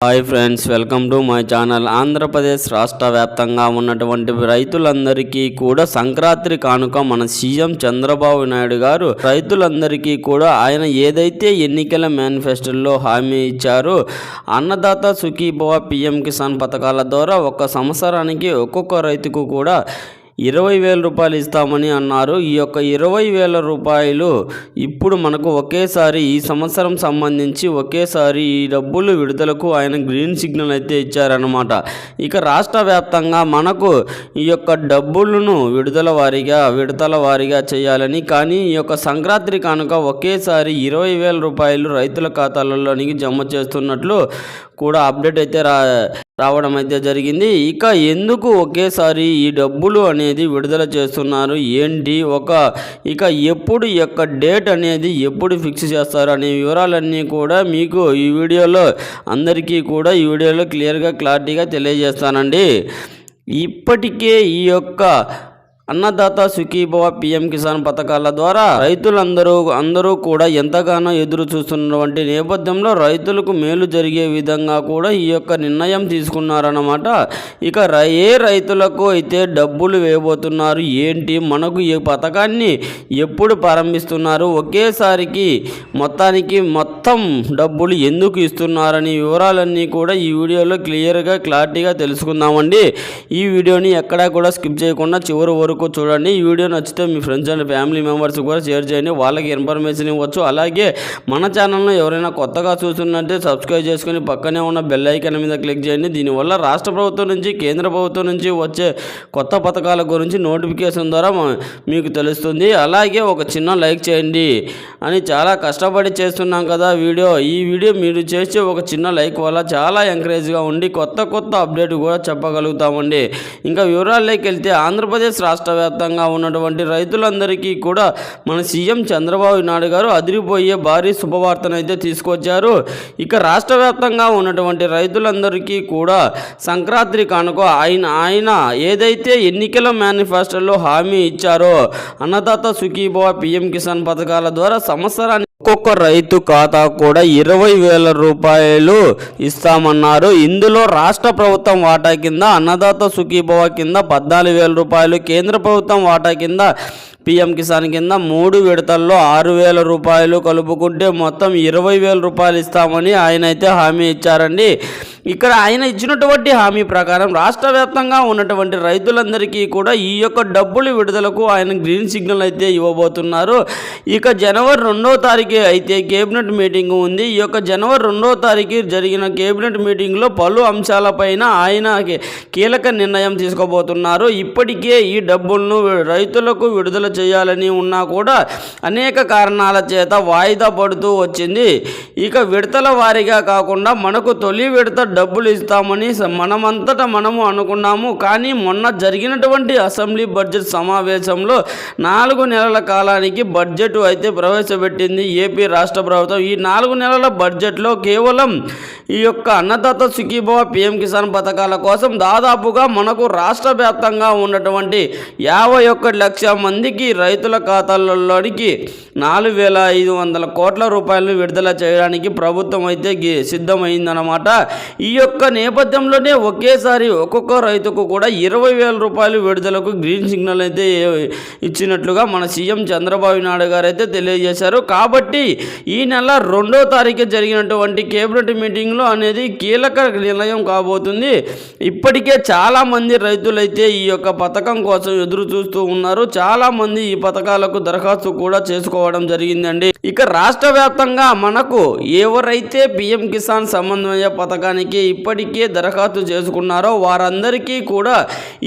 Hi friends, welcome to my channel. Andhra Pradesh రాష్ట్ర వ్యాప్తంగా ఉన్నటువంటి రైతులందరికీ కూడా సంక్రాంతి కానుక మన సీఎం చంద్రబాబు నాయుడు గారు రైతులందరికీ కూడా ఆయన ఏదైతే ఎన్నికల మేనిఫెస్టోలో హామీ ఇచ్చారో అన్నదాత సుఖీభవ పిఎం కిసాన్ పథకాల ద్వారా ఒక సంవత్సరానికి ఒక్కొక్క రైతుకు కూడా 20,000 రూపాయలు ఇస్తామని అన్నారు. ఈ యొక్క 20,000 రూపాయలు ఇప్పుడు మనకు ఒకేసారి ఈ సంవత్సరం సంబంధించి ఒకేసారి ఈ డబ్బులు విడుదలకు ఆయన గ్రీన్ సిగ్నల్ అయితే ఇచ్చారన్నమాట. ఇక రాష్ట్ర వ్యాప్తంగా మనకు ఈ యొక్క డబ్బులను విడతల వారీగా చేయాలని, కానీ ఈ యొక్క సంక్రాంతి కానుక ఒకేసారి 20,000 రూపాయలు రైతుల ఖాతాలలోనికి జమ చేస్తున్నట్లు కూడా అప్డేట్ అయితే రావడం అయితే జరిగింది. ఇక ఎందుకు ఒకేసారి ఈ డబ్బులు అనేది విడుదల చేస్తున్నారు ఏంటి, ఇక ఎప్పుడు యొక్క డేట్ అనేది ఎప్పుడు ఫిక్స్ చేస్తారు అనే వివరాలన్నీ కూడా మీకు ఈ వీడియోలో అందరికీ కూడా ఈ వీడియోలో క్లారిటీగా తెలియజేస్తానండి. ఇప్పటికే ఈ యొక్క అన్నదాత సుఖీభవ పిఎం కిసాన్ పథకాల ద్వారా అందరూ కూడా ఎంతగానో ఎదురు చూస్తున్నటువంటి నేపథ్యంలో రైతులకు మేలు జరిగే విధంగా కూడా ఈ యొక్క నిర్ణయం తీసుకున్నారన్నమాట. ఇక ఏ రైతులకు అయితే డబ్బులు వేయబోతున్నారు ఏంటి, మనకు ఈ పథకాన్ని ఎప్పుడు ప్రారంభిస్తున్నారు, ఒకేసారికి మొత్తం డబ్బులు ఎందుకు ఇస్తున్నారని వివరాలన్నీ కూడా ఈ వీడియోలో క్లారిటీగా తెలుసుకుందామండి. ఈ వీడియోని ఎక్కడా కూడా స్కిప్ చేయకుండా చివరి వరకు చూడండి. ఈ వీడియో నచ్చితే మీ ఫ్రెండ్స్ అండ్ ఫ్యామిలీ మెంబర్స్ కూడా షేర్ చేయండి, వాళ్ళకి ఇన్ఫర్మేషన్ ఇవ్వచ్చు. అలాగే మన ఛానల్ను ఎవరైనా కొత్తగా చూస్తున్నట్టే సబ్స్క్రైబ్ చేసుకుని పక్కనే ఉన్న బెల్ ఐకాన్ మీద క్లిక్ చేయండి. దీనివల్ల రాష్ట్ర ప్రభుత్వం నుంచి కేంద్ర ప్రభుత్వం నుంచి వచ్చే కొత్త పథకాల గురించి నోటిఫికేషన్ ద్వారా మీకు తెలుస్తుంది. అలాగే ఒక చిన్న లైక్ చేయండి అని చాలా కష్టపడి చేస్తున్నాం కదా ఈ వీడియో మీరు చేసే ఒక చిన్న లైక్ వల్ల చాలా ఎంకరేజ్గా ఉండి కొత్త అప్డేట్ కూడా చెప్పగలుగుతామండి. ఇంకా వివరాల్లోకి వెళ్తే ఆంధ్రప్రదేశ్ రాష్ట్ర వ్యాప్తంగా ఉన్నటువంటి రైతులందరికీ కూడా మన సీఎం చంద్రబాబు నాయుడు గారు అదిరిపోయే భారీ శుభవార్తను అయితే తీసుకొచ్చారు. ఇక రాష్ట్ర వ్యాప్తంగా ఉన్నటువంటి రైతులందరికీ కూడా సంక్రాంతి కానుక ఆయన ఏదైతే ఎన్నికల మేనిఫెస్టోలో హామీ ఇచ్చారో అన్నదాత సుఖీభవ పిఎం కిసాన్ పథకాల ద్వారా సంవత్సరానికి ఒక్కొక్క రైతు ఖాతా కూడా 20,000 రూపాయలు ఇస్తామన్నారు. ఇందులో రాష్ట్ర ప్రభుత్వం వాటా కింద అన్నదాత సుఖీభవ కింద 14,000 రూపాయలు, కేంద్ర ప్రభుత్వం వాటా కింద పిఎం కిసాన్ కింద 3 విడతల్లో 6,000 రూపాయలు కలుపుకుంటే మొత్తం 20,000 రూపాయలు ఇస్తామని ఆయన అయితే హామీ ఇచ్చారండి. ఇక్కడ ఆయన ఇచ్చినటువంటి హామీ ప్రకారం రాష్ట్ర వ్యాప్తంగా ఉన్నటువంటి రైతులందరికీ కూడా ఈ యొక్క డబ్బులు విడుదలకు ఆయన గ్రీన్ సిగ్నల్ అయితే ఇవ్వబోతున్నారు. ఇక జనవరి 2వ తారీఖు అయితే కేబినెట్ మీటింగ్ ఉంది. ఈ యొక్క జనవరి 2వ తారీఖు జరిగిన కేబినెట్ మీటింగ్లో పలు అంశాలపైన ఆయన కీలక నిర్ణయం తీసుకోబోతున్నారు. ఇప్పటికే ఈ డబ్బులను రైతులకు విడుదల చేయాలని ఉన్నా కూడా అనేక కారణాల చేత వాయిదా పడుతూ వచ్చింది. ఇక విడతల వారీగా కాకుండా మనకు తొలి విడత డబ్బులు ఇస్తామని మనము అనుకున్నాము. కానీ మొన్న జరిగినటువంటి అసెంబ్లీ బడ్జెట్ సమావేశంలో 4 నెలల కాలానికి బడ్జెట్ అయితే ప్రవేశపెట్టింది ఏపీ రాష్ట్ర ప్రభుత్వం. ఈ 4 నెలల బడ్జెట్లో కేవలం ఈ యొక్క అన్నదాత సుఖీభవ పిఎం కిసాన్ పథకాల కోసం దాదాపుగా మనకు రాష్ట్ర వ్యాప్తంగా ఉన్నటువంటి 51 లక్షల మందికి రైతుల ఖాతాలలోనికి 4,500 కోట్ల రూపాయలను విడుదల చేయడానికి ప్రభుత్వం అయితే సిద్ధమైందన్నమాట. ఈ యొక్క నేపథ్యంలోనే ఒకేసారి ఒక్కొక్క రైతుకు కూడా 20,000 రూపాయలు విడుదలకు గ్రీన్ సిగ్నల్ అయితే ఇచ్చినట్లుగా మన సీఎం చంద్రబాబు నాయుడు గారు అయితే తెలియజేశారు. కాబట్టి ఈ నెల 2వ తారీఖు జరిగినటువంటి కేబినెట్ మీటింగ్లో అనేది కీలక నిర్ణయం కాబోతుంది. ఇప్పటికే చాలామంది రైతులైతే ఈ యొక్క పథకం కోసం ఎదురు చూస్తూ ఉన్నారు. చాలామంది ఈ పథకాలకు దరఖాస్తు కూడా చేసుకోవడం జరిగిందండి. ఇక రాష్ట్ర వ్యాప్తంగా మనకు ఎవరైతే పిఎం కిసాన్ సమన్వయ పథకానికి ఇప్పటికే దరఖాస్తు చేసుకున్నారో వారందరికీ కూడా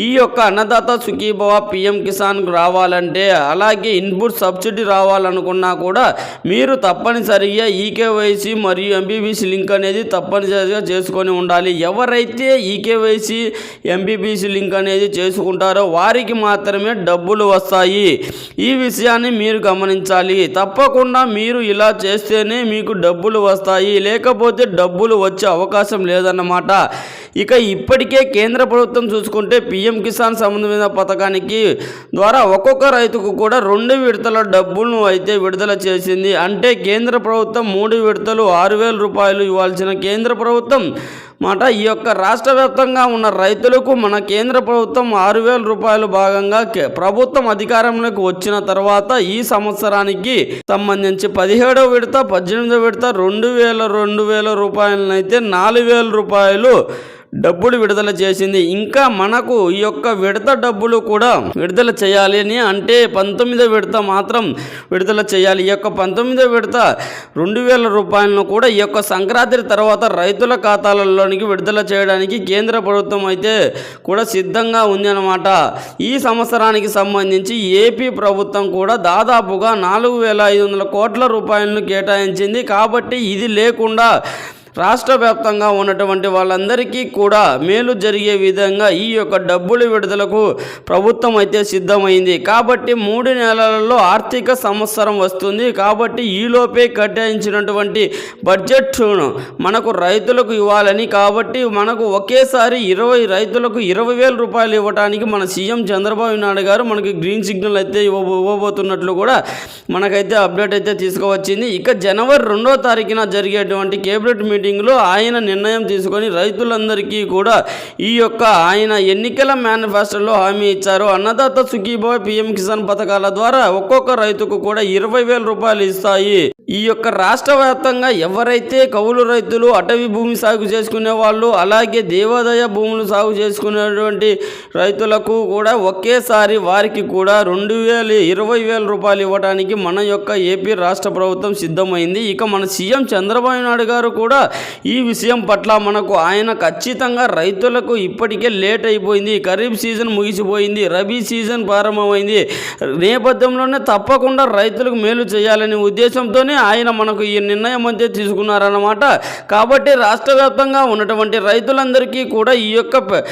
ఈ యొక్క అన్నదాత సుఖీభవ పిఎం కిసాన్ రావాలంటే, అలాగే ఇన్పుట్ సబ్సిడీ రావాలనుకున్నా కూడా మీరు తప్పనిసరిగా ఈకేవైసీ మరియు ఎంపీబీసీ లింక్ అనేది తప్పనిసరిగా చేసుకొని ఉండాలి. ఎవరైతే ఈకేవైసీ ఎంపీబీసీ లింక్ అనేది చేసుకుంటారో వారికి మాత్రమే డబ్బులు వస్తాయి. ఈ విషయాన్ని మీరు గమనించాలి. తప్పకుండా మీరు ఇలా చేస్తేనే మీకు డబ్బులు వస్తాయి, లేకపోతే డబ్బులు వచ్చే అవకాశం లేదన్నమాట. ఇక ఇప్పటికే కేంద్ర ప్రభుత్వం చూసుకుంటే పీఎం కిసాన్ సంబంధమైన పథకానికి ద్వారా ఒక్కొక్క రైతుకు కూడా 2 విడతల డబ్బులను అయితే విడుదల చేసింది. అంటే కేంద్ర ప్రభుత్వం 3 విడతలు 6,000 రూపాయలు ఇవ్వాల్సిన కేంద్ర ప్రభుత్వం మాట ఈ యొక్క రాష్ట్ర వ్యాప్తంగా ఉన్న రైతులకు మన కేంద్ర ప్రభుత్వం 6,000 రూపాయలు భాగంగా ప్రభుత్వం అధికారంలోకి వచ్చిన తర్వాత ఈ సంవత్సరానికి సంబంధించి 17వ విడత 18వ విడత 2,000 రూపాయలనైతే 4,000 రూపాయలు డబ్బులు విడుదల చేసింది. ఇంకా మనకు ఈ యొక్క విడత డబ్బులు కూడా విడుదల చేయాలి అని అంటే 19వ విడత మాత్రం విడుదల చేయాలి. ఈ యొక్క 19వ విడత 2,000 రూపాయలను కూడా ఈ యొక్క సంక్రాంతి తర్వాత రైతుల ఖాతాలలోనికి విడుదల చేయడానికి కేంద్ర ప్రభుత్వం అయితే కూడా సిద్ధంగా ఉంది అన్నమాట. ఈ సంవత్సరానికి సంబంధించి ఏపీ ప్రభుత్వం కూడా దాదాపుగా 4,500 కోట్ల రూపాయలను కేటాయించింది. కాబట్టి ఇది లేకుండా రాష్ట్ర వ్యాప్తంగా ఉన్నటువంటి వాళ్ళందరికీ కూడా మేలు జరిగే విధంగా ఈ యొక్క డబ్బుల విడుదలకు ప్రభుత్వం అయితే సిద్ధమైంది. కాబట్టి 3 నెలలలో ఆర్థిక సంవత్సరం వస్తుంది. కాబట్టి ఈలోపే కేటాయించినటువంటి బడ్జెట్ను మనకు రైతులకు ఇవ్వాలని, కాబట్టి మనకు ఒకేసారి రైతులకు 20,000 రూపాయలు ఇవ్వడానికి మన సీఎం చంద్రబాబు నాయుడు గారు మనకి గ్రీన్ సిగ్నల్ అయితే ఇవ్వబోతున్నట్లు కూడా మనకైతే అప్డేట్ అయితే తీసుకువచ్చింది. ఇక జనవరి 2వ తారీఖున జరిగేటువంటి కేబినెట్ మీటింగ్లో ఆయన నిర్ణయం తీసుకొని రైతులందరికీ కూడా ఈ యొక్క ఆయన ఎన్నికల మేనిఫెస్టోలో హామీ ఇచ్చారు. అన్నదాత సుఖీభవ పీఎం కిసాన్ పథకాల ద్వారా ఒక్కొక్క రైతుకు కూడా 20,000 రూపాయలు ఇస్తాయి. ఈ యొక్క రాష్ట్ర వ్యాప్తంగా ఎవరైతే కౌలు రైతులు, అటవీ భూమి సాగు చేసుకునే వాళ్ళు, అలాగే దేవాదాయ భూములు సాగు చేసుకునేటువంటి రైతులకు కూడా ఒకేసారి వారికి కూడా 20,000 రూపాయలు ఇవ్వడానికి మన యొక్క ఏపీ రాష్ట్ర ప్రభుత్వం సిద్ధమైంది. ఇక మన సీఎం చంద్రబాబు నాయుడు గారు కూడా ఈ విషయం పట్ల మనకు ఆయన ఖచ్చితంగా రైతులకు ఇప్పటికే లేట్ అయిపోయింది, ఖరీఫ్ సీజన్ ముగిసిపోయింది, రబీ సీజన్ ప్రారంభమైంది నేపథ్యంలోనే తప్పకుండా రైతులకు మేలు చేయాలనే ఉద్దేశంతోనే ఆయన మనకు ఈ నిర్ణయం అయితే తీసుకున్నారన్నమాట. కాబట్టి రాష్ట్ర వ్యాప్తంగా ఉన్నటువంటి రైతులందరికీ కూడా ఈ యొక్క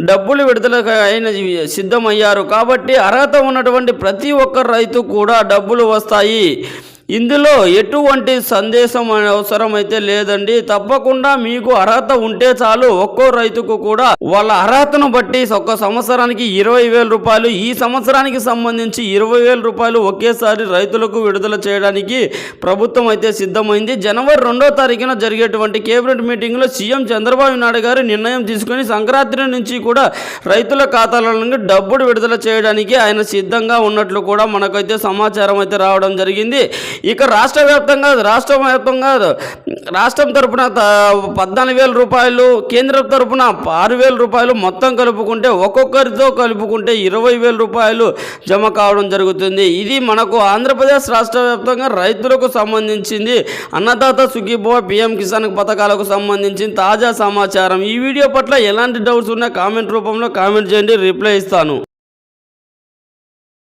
డబ్బులు విడుదలకు ఆయన సిద్ధమయ్యారు. కాబట్టి అర్హత ఉన్నటువంటి ప్రతి ఒక్క రైతు కూడా డబ్బులు వస్తాయి. ఇందులో ఎటువంటి సందేశం అవసరం అయితే లేదండి. తప్పకుండా మీకు అర్హత ఉంటే చాలు. ఒక్కో రైతుకు కూడా వాళ్ళ అర్హతను బట్టి ఒక సంవత్సరానికి 20,000 రూపాయలు, ఈ సంవత్సరానికి సంబంధించి 20,000 రూపాయలు ఒకేసారి రైతులకు విడుదల చేయడానికి ప్రభుత్వం అయితే సిద్ధమైంది. జనవరి 2వ తారీఖున జరిగేటువంటి కేబినెట్ మీటింగ్లో సీఎం చంద్రబాబు నాయుడు గారు నిర్ణయం తీసుకుని సంక్రాంతి నుంచి కూడా రైతుల ఖాతాల నుండి డబ్బులు విడుదల చేయడానికి ఆయన సిద్ధంగా ఉన్నట్లు కూడా మనకైతే సమాచారం అయితే రావడం జరిగింది. ఇక రాష్ట్రం తరపున 14,000 రూపాయలు, కేంద్రం తరపున 6,000 రూపాయలు, మొత్తం కలుపుకుంటే ఒక్కొక్కరితో కలుపుకుంటే 20,000 రూపాయలు జమ కావడం జరుగుతుంది. ఇది మనకు ఆంధ్రప్రదేశ్ రాష్ట్ర వ్యాప్తంగా రైతులకు సంబంధించింది అన్నదాత సుఖీభవ పీఎం కిసాన్ పథకాలకు సంబంధించిన తాజా సమాచారం. ఈ వీడియో పట్ల ఎలాంటి డౌట్స్ ఉన్నా కామెంట్ రూపంలో కామెంట్ చేయండి, రిప్లై ఇస్తాను.